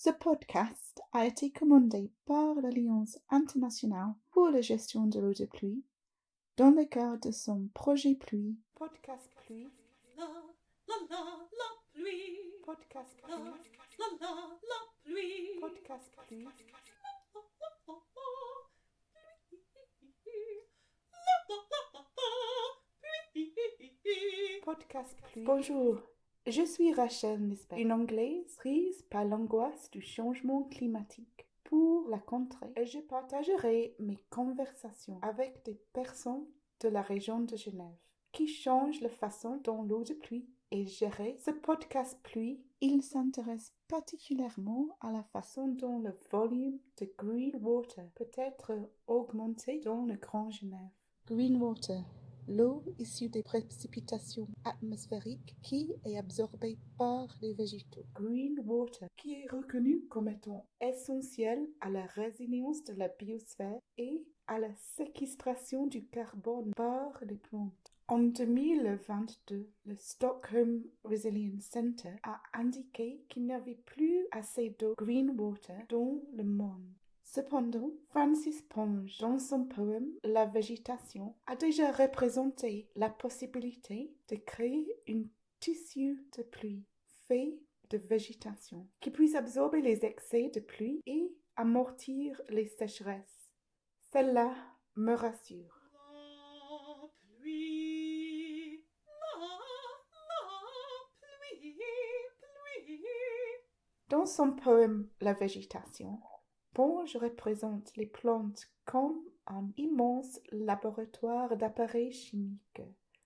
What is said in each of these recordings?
Ce podcast a été commandé par l'Alliance internationale pour la gestion de l'eau de pluie dans le cadre de son projet pluie. Podcast pluie. La pluie. Podcast pluie. La pluie. Podcast pluie. Podcast pluie. Bonjour, je suis Rachel Nisbet, une Anglaise prise par l'angoisse du changement climatique. Pour la contrer, je partagerai mes conversations avec des personnes de la région de Genève qui changent la façon dont l'eau de pluie est gérée. Ce podcast pluie, il s'intéresse particulièrement à la façon dont le volume de green water peut être augmenté dans le Grand Genève. Green water, l'eau issue des précipitations atmosphériques qui est absorbée par les végétaux. Green water, qui est reconnu comme étant essentiel à la résilience de la biosphère et à la séquestration du carbone par les plantes. En 2022, le Stockholm Resilience Center a indiqué qu'il n'y avait plus assez d'eau green water dans le monde. Cependant, Francis Ponge, dans son poème La végétation, a déjà représenté la possibilité de créer un tissu de pluie fait de végétation qui puisse absorber les excès de pluie et amortir les sécheresses. Cela me rassure. La pluie. La pluie. Dans son poème La végétation, Ponge représente les plantes comme un immense laboratoire d'appareils chimiques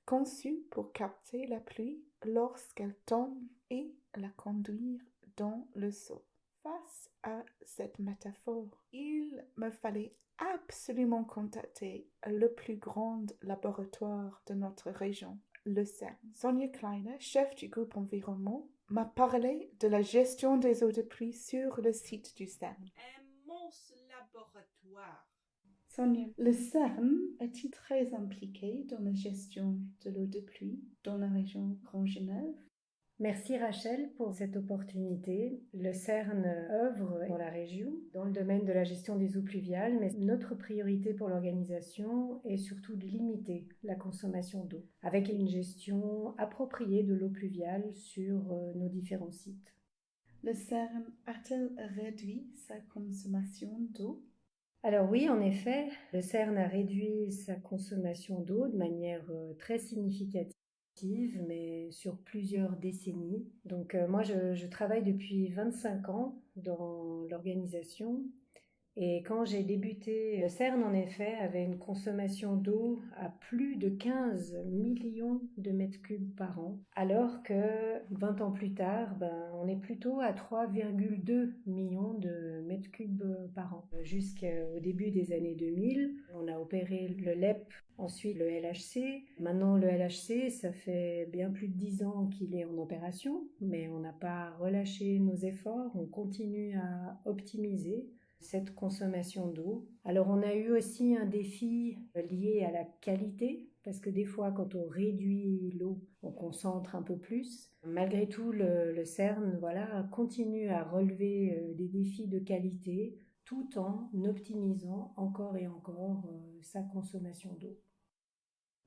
conçus pour capter la pluie lorsqu'elle tombe et la conduire dans le sol. Face à cette métaphore, il me fallait absolument contacter le plus grand laboratoire de notre région, le CERN. Sonia Kleiner, chef du groupe environnement, m'a parlé de la gestion des eaux de pluie sur le site du CERN. Immense laboratoire. Sonia, le CERN est-il très impliqué dans la gestion de l'eau de pluie dans la région Grand Genève? Merci Rachel pour cette opportunité. Le CERN œuvre dans la région, dans le domaine de la gestion des eaux pluviales, mais notre priorité pour l'organisation est surtout de limiter la consommation d'eau, avec une gestion appropriée de l'eau pluviale sur nos différents sites. Le CERN a-t-il réduit sa consommation d'eau? Alors oui, en effet, le CERN a réduit sa consommation d'eau de manière très significative, mais sur plusieurs décennies. Donc moi, je travaille depuis 25 ans dans l'organisation. Et quand j'ai débuté, le CERN, en effet, avait une consommation d'eau à plus de 15 millions de mètres cubes par an, alors que 20 ans plus tard, on est plutôt à 3,2 millions de mètres cubes par an. Jusqu'au début des années 2000, on a opéré le LEP, ensuite le LHC. Maintenant, le LHC, ça fait bien plus de 10 ans qu'il est en opération, mais on n'a pas relâché nos efforts, on continue à optimiser cette consommation d'eau. Alors on a eu aussi un défi lié à la qualité, parce que des fois quand on réduit l'eau, on concentre un peu plus. Malgré tout, le CERN continue à relever des défis de qualité tout en optimisant encore et encore sa consommation d'eau.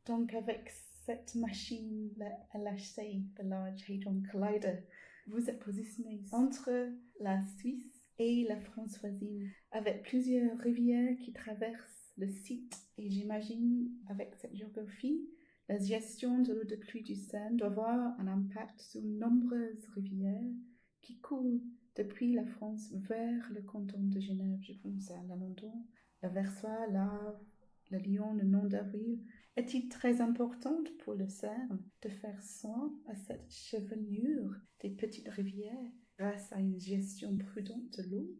Donc avec cette machine, le LHC, le Large Hadron Collider, vous êtes positionné entre la Suisse et la France voisine, avec plusieurs rivières qui traversent le site. Et j'imagine, avec cette géographie, la gestion de l'eau de pluie du Seine doit avoir un impact sur nombreuses rivières qui coulent depuis la France vers le canton de Genève. Je pense à la Landon, la Versoix, l'Arve, le Lyon, le Nom d'Avril. Est-il très important pour le CERN de faire soin à cette chevelure des petites rivières grâce à une gestion prudente de l'eau?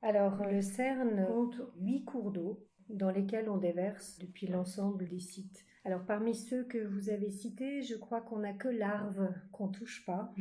Alors, le CERN compte 8 cours d'eau dans lesquels on déverse depuis l'ensemble des sites. Alors, parmi ceux que vous avez cités, je crois qu'on n'a que l'Arve qu'on touche pas.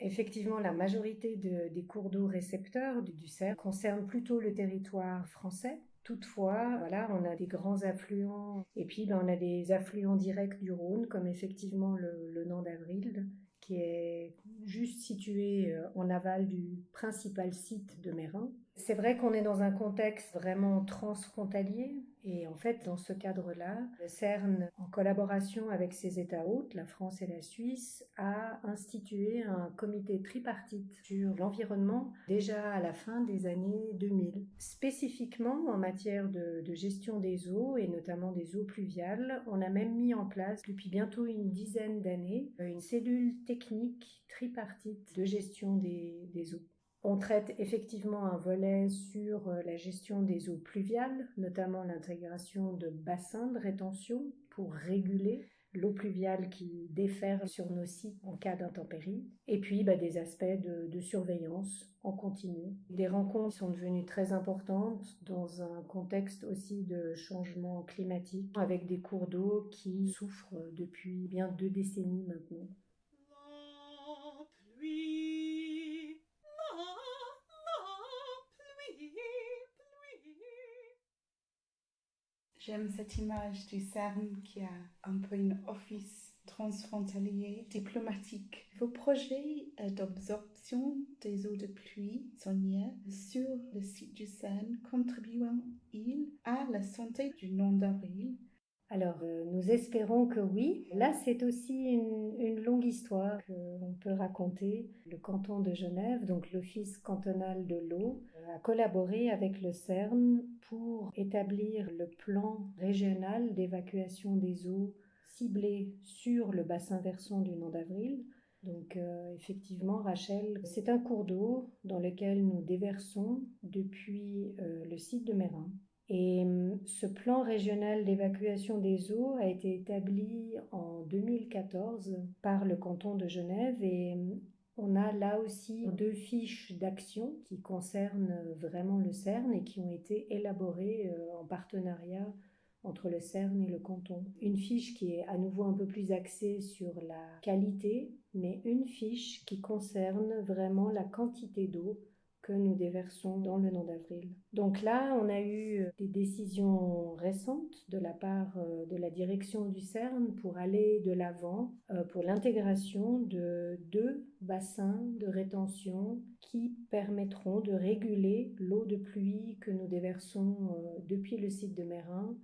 Effectivement, la majorité des cours d'eau récepteurs du CERN concernent plutôt le territoire français. Toutefois, on a des grands affluents et puis on a des affluents directs du Rhône, comme effectivement le Nant d'Avril, qui est juste situé en aval du principal site de Meyrin. C'est vrai qu'on est dans un contexte vraiment transfrontalier et en fait dans ce cadre-là, le CERN, en collaboration avec ses États hôtes, la France et la Suisse, a institué un comité tripartite sur l'environnement déjà à la fin des années 2000. Spécifiquement en matière de gestion des eaux et notamment des eaux pluviales, on a même mis en place depuis bientôt une dizaine d'années une cellule technique tripartite de gestion des eaux. On traite effectivement un volet sur la gestion des eaux pluviales, notamment l'intégration de bassins de rétention pour réguler l'eau pluviale qui déferle sur nos sites en cas d'intempéries, et puis des aspects de surveillance en continu. Des rencontres qui sont devenues très importantes dans un contexte aussi de changement climatique, avec des cours d'eau qui souffrent depuis bien 2 décennies maintenant. La pluie, la pluie, pluie. J'aime cette image du CERN qui a un peu une office transfrontalier diplomatique. Vos projets d'absorption des eaux de pluie saisonnières sur le site du CERN contribuent-ils à la santé du Nord d'Avril? Alors, nous espérons que oui. Là, c'est aussi une longue histoire qu'on peut raconter. Le canton de Genève, donc l'Office cantonal de l'eau, a collaboré avec le CERN pour établir le plan régional d'évacuation des eaux ciblé sur le bassin versant du Nord d'Avril. Donc effectivement, Rachel, c'est un cours d'eau dans lequel nous déversons depuis le site de Meyrin. Et ce plan régional d'évacuation des eaux a été établi en 2014 par le canton de Genève et on a là aussi 2 fiches d'action qui concernent vraiment le CERN et qui ont été élaborées en partenariat entre le CERN et le canton. Une fiche qui est à nouveau un peu plus axée sur la qualité, mais une fiche qui concerne vraiment la quantité d'eau que nous déversons dans le Nord d'Avril. Donc là, on a eu des décisions récentes de la part de la direction du CERN pour aller de l'avant pour l'intégration de 2 bassins de rétention qui permettront de réguler l'eau de pluie que nous déversons depuis le site de Meyrin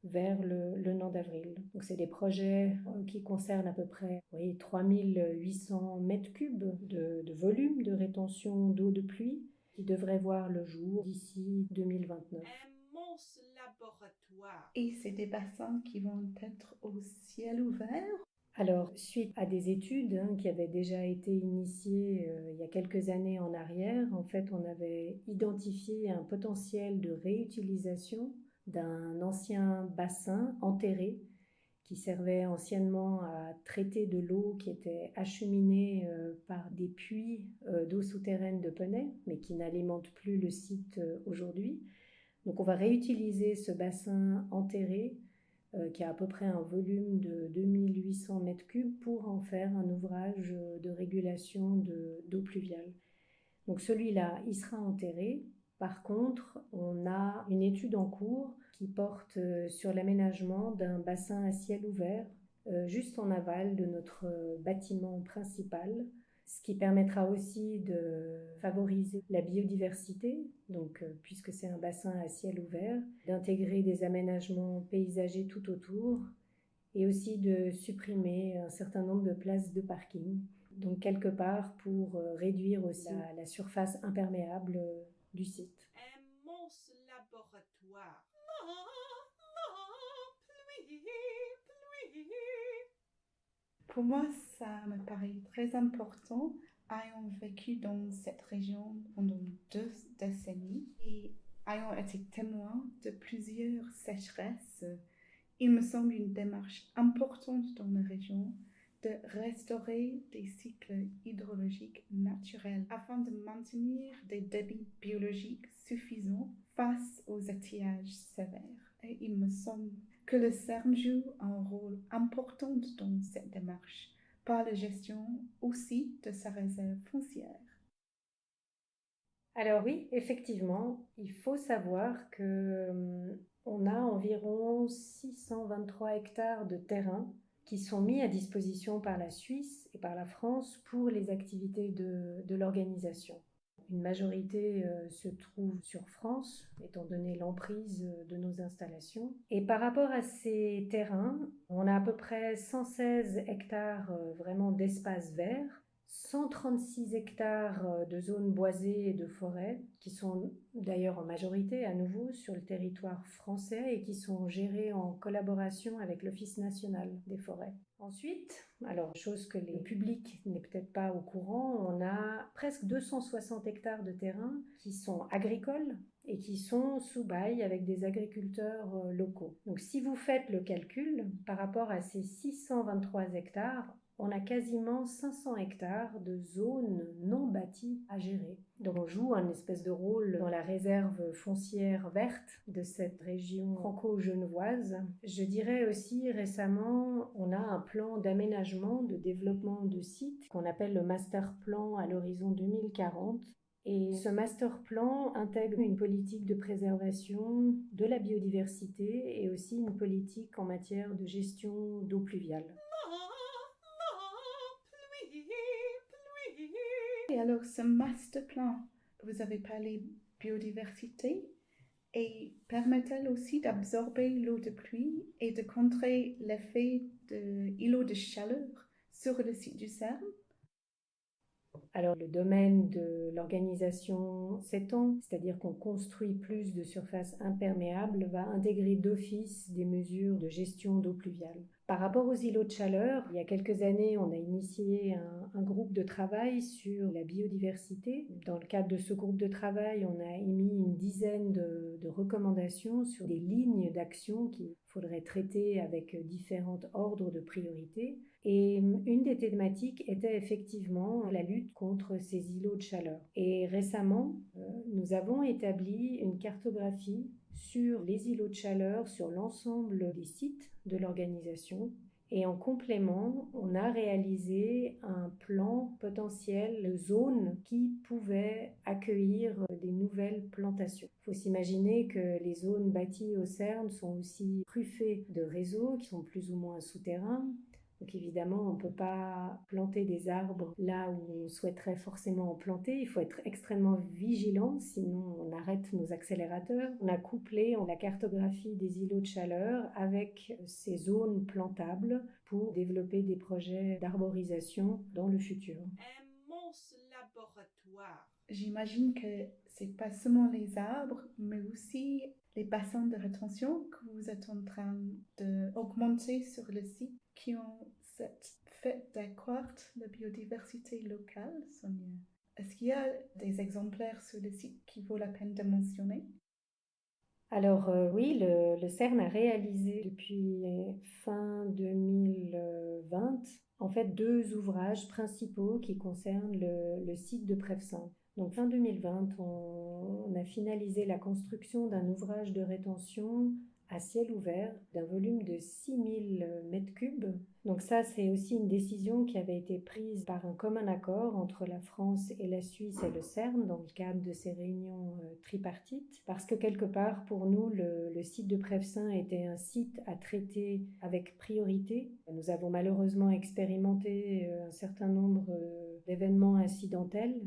vers le Nord d'Avril. Donc c'est des projets qui concernent à peu près 3800 mètres cubes de volume de rétention d'eau de pluie qui devrait voir le jour d'ici 2029. Immense laboratoire. Et c'est des bassins qui vont être au ciel ouvert? Alors, suite à des études qui avaient déjà été initiées il y a quelques années en arrière, en fait, on avait identifié un potentiel de réutilisation d'un ancien bassin enterré qui servait anciennement à traiter de l'eau qui était acheminée par des puits d'eau souterraine de Peney, mais qui n'alimente plus le site aujourd'hui. Donc on va réutiliser ce bassin enterré qui a à peu près un volume de 2800 mètres cubes pour en faire un ouvrage de régulation d'eau pluviale. Donc celui-là, il sera enterré. Par contre, on a une étude en cours qui porte sur l'aménagement d'un bassin à ciel ouvert juste en aval de notre bâtiment principal, ce qui permettra aussi de favoriser la biodiversité, donc puisque c'est un bassin à ciel ouvert, d'intégrer des aménagements paysagers tout autour et aussi de supprimer un certain nombre de places de parking. Donc quelque part pour réduire aussi la surface imperméable du site. Immense laboratoire. La pluie, pluie. Pour moi, ça me paraît très important, ayant vécu dans cette région pendant 2 décennies et ayant été témoin de plusieurs sécheresses. Il me semble une démarche importante dans la région de restaurer des cycles hydrologiques naturels afin de maintenir des débits biologiques suffisants face aux étiages sévères. Et il me semble que le CERN joue un rôle important dans cette démarche par la gestion aussi de sa réserve foncière. Alors oui, effectivement, il faut savoir que on a environ 623 hectares de terrain qui sont mis à disposition par la Suisse et par la France pour les activités de l'organisation. Une majorité se trouve sur France, étant donné l'emprise de nos installations. Et par rapport à ces terrains, on a à peu près 116 hectares vraiment d'espaces verts, 136 hectares de zones boisées et de forêts, qui sont d'ailleurs en majorité à nouveau sur le territoire français et qui sont gérées en collaboration avec l'Office national des forêts. Ensuite, alors chose que le public n'est peut-être pas au courant, on a presque 260 hectares de terrain qui sont agricoles et qui sont sous bail avec des agriculteurs locaux. Donc si vous faites le calcul, par rapport à ces 623 hectares, on a quasiment 500 hectares de zones non bâties à gérer. Donc on joue un espèce de rôle dans la réserve foncière verte de cette région franco-genevoise. Je dirais aussi récemment, on a un plan d'aménagement, de développement de sites qu'on appelle le master plan à l'horizon 2040. Et ce master plan intègre une politique de préservation de la biodiversité et aussi une politique en matière de gestion d'eau pluviale. Et alors, ce master plan, vous avez parlé biodiversité et permet-elle aussi d'absorber l'eau de pluie et de contrer l'effet de îlots de chaleur sur le site du CERN? Alors le domaine de l'organisation s'étend, c'est-à-dire qu'on construit plus de surfaces imperméables, va intégrer d'office des mesures de gestion d'eau pluviale. Par rapport aux îlots de chaleur, il y a quelques années, on a initié un groupe de travail sur la biodiversité. Dans le cadre de ce groupe de travail, on a émis une dizaine de recommandations sur des lignes d'action qu'il faudrait traiter avec différents ordres de priorité. Et une des thématiques était effectivement la lutte contre ces îlots de chaleur. Et récemment, nous avons établi une cartographie sur les îlots de chaleur sur l'ensemble des sites de l'organisation. Et en complément, on a réalisé un plan potentiel de zones qui pouvaient accueillir des nouvelles plantations. Il faut s'imaginer que les zones bâties au CERN sont aussi truffées de réseaux qui sont plus ou moins souterrains. Donc évidemment, on ne peut pas planter des arbres là où on souhaiterait forcément en planter. Il faut être extrêmement vigilant, sinon on arrête nos accélérateurs. On a couplé la cartographie des îlots de chaleur avec ces zones plantables pour développer des projets d'arborisation dans le futur. Immense laboratoire. J'imagine que c'est pas seulement les arbres, mais aussi les bassins de rétention que vous êtes en train d'augmenter sur le site qui ont cette fait d'accroître la biodiversité locale, Sonia. Est-ce qu'il y a des exemplaires sur le site qui vaut la peine de mentionner? Alors oui, le CERN a réalisé depuis fin 2020 en fait 2 ouvrages principaux qui concernent le site de Prevessin. Donc fin 2020, on a finalisé la construction d'un ouvrage de rétention à ciel ouvert d'un volume de 6000 mètres cubes. Donc ça, c'est aussi une décision qui avait été prise par un commun accord entre la France et la Suisse et le CERN dans le cadre de ces réunions tripartites, parce que quelque part, pour nous, le site de Prevessin était un site à traiter avec priorité. Nous avons malheureusement expérimenté un certain nombre d'événements incidentels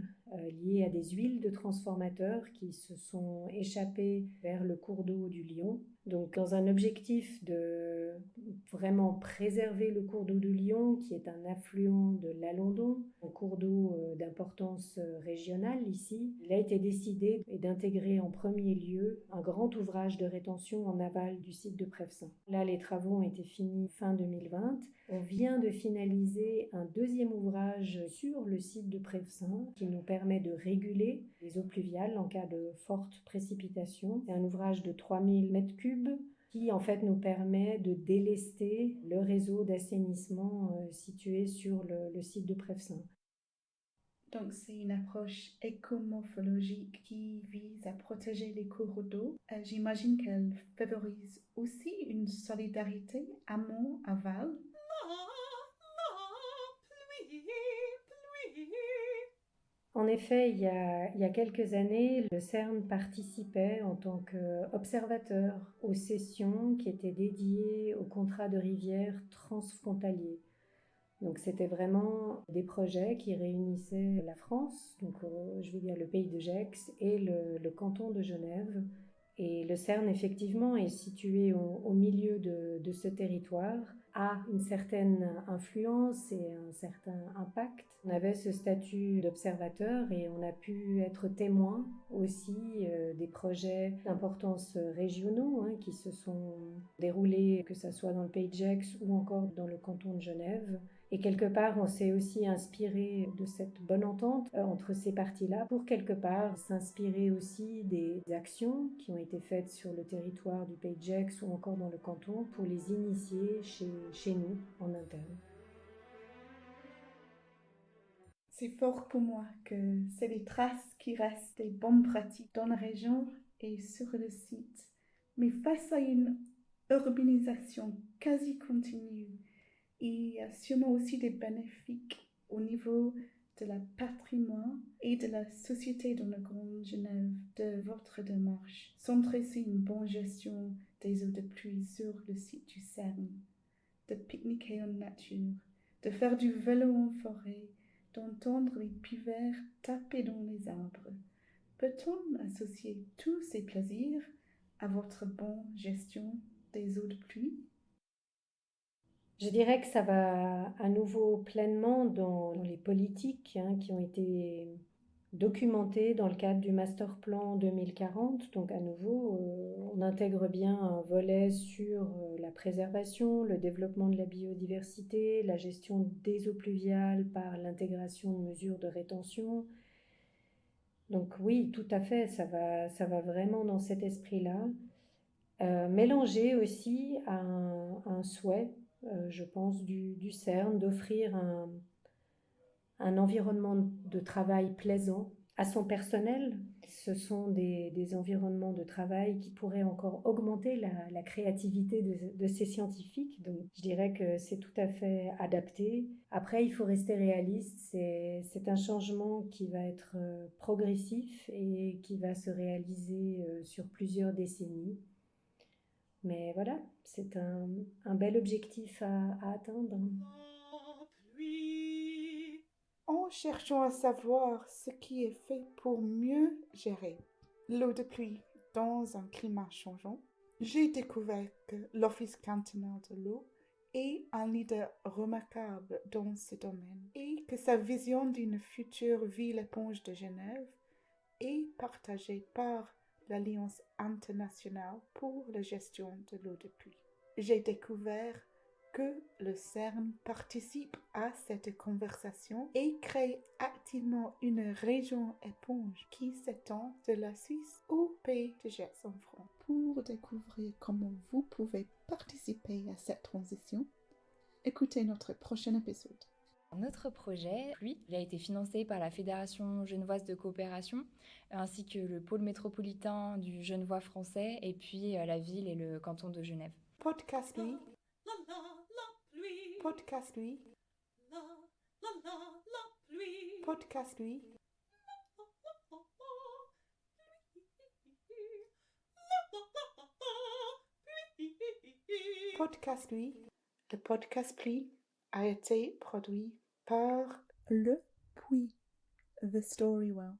liés à des huiles de transformateurs qui se sont échappées vers le cours d'eau du Lion. Donc dans un objectif de vraiment préserver le cours d'eau du Lion, qui est un affluent de l'Alondon, un cours d'eau d'importance régionale ici, il a été décidé d'intégrer en premier lieu un grand ouvrage de rétention en aval du site de Prevessin. Là, les travaux ont été finis fin 2020. On vient de finaliser un deuxième ouvrage sur le site de Prevessin qui nous permet de réguler les eaux pluviales en cas de fortes précipitations. C'est un ouvrage de 3000 mètres cubes qui en fait nous permet de délester le réseau d'assainissement situé sur le site de Prevessin. Donc, c'est une approche écomorphologique qui vise à protéger les cours d'eau. J'imagine qu'elle favorise aussi une solidarité amont-aval. Pluie. En effet, il y a quelques années, le CERN participait en tant qu'observateur aux sessions qui étaient dédiées aux contrats de rivière transfrontaliers. Donc c'était vraiment des projets qui réunissaient la France, donc je vais dire le pays de Gex et le canton de Genève. Et le CERN, effectivement, est situé au milieu de ce territoire, a une certaine influence et un certain impact. On avait ce statut d'observateur et on a pu être témoin aussi des projets d'importance régionaux qui se sont déroulés, que ce soit dans le pays de Gex ou encore dans le canton de Genève. Et quelque part, on s'est aussi inspiré de cette bonne entente entre ces parties-là pour quelque part s'inspirer aussi des actions qui ont été faites sur le territoire du Pays de Gex ou encore dans le canton pour les initier chez nous en interne. C'est fort pour moi que c'est des traces qui restent des bonnes pratiques dans la région et sur le site. Mais face à une urbanisation quasi continue, il y a sûrement aussi des bénéfices au niveau de la patrimoine et de la société dans la Grande Genève de votre démarche, centrée sur une bonne gestion des eaux de pluie sur le site du CERN, de pique-niquer en nature, de faire du vélo en forêt, d'entendre les pivers taper dans les arbres. Peut-on associer tous ces plaisirs à votre bonne gestion des eaux de pluie? Je dirais que ça va à nouveau pleinement dans les politiques qui ont été documentées dans le cadre du Master Plan 2040. Donc à nouveau, on intègre bien un volet sur la préservation, le développement de la biodiversité, la gestion des eaux pluviales par l'intégration de mesures de rétention. Donc oui, tout à fait, ça va vraiment dans cet esprit-là. Mélangé aussi à un souhait, je pense, du CERN d'offrir un environnement de travail plaisant à son personnel. Ce sont des environnements de travail qui pourraient encore augmenter la créativité de ces scientifiques. Donc, je dirais que c'est tout à fait adapté. Après, il faut rester réaliste. C'est un changement qui va être progressif et qui va se réaliser sur plusieurs décennies. Mais voilà, c'est un bel objectif à atteindre. En cherchant à savoir ce qui est fait pour mieux gérer l'eau de pluie dans un climat changeant, j'ai découvert que l'Office cantonal de l'eau est un leader remarquable dans ce domaine et que sa vision d'une future ville éponge de Genève est partagée par l'Alliance internationale pour la gestion de l'eau de pluie. J'ai découvert que le CERN participe à cette conversation et crée activement une région éponge qui s'étend de la Suisse au pays de Gex en France. Pour découvrir comment vous pouvez participer à cette transition, écoutez notre prochain épisode. Notre projet, lui, il a été financé par la Fédération genevoise de coopération, ainsi que le pôle métropolitain du Genevois français, et puis la ville et le canton de Genève. Podcast lui. Podcast lui. Podcast lui. Podcast lui. Le podcast Pluie a été produit par Le Puy, The Storywell.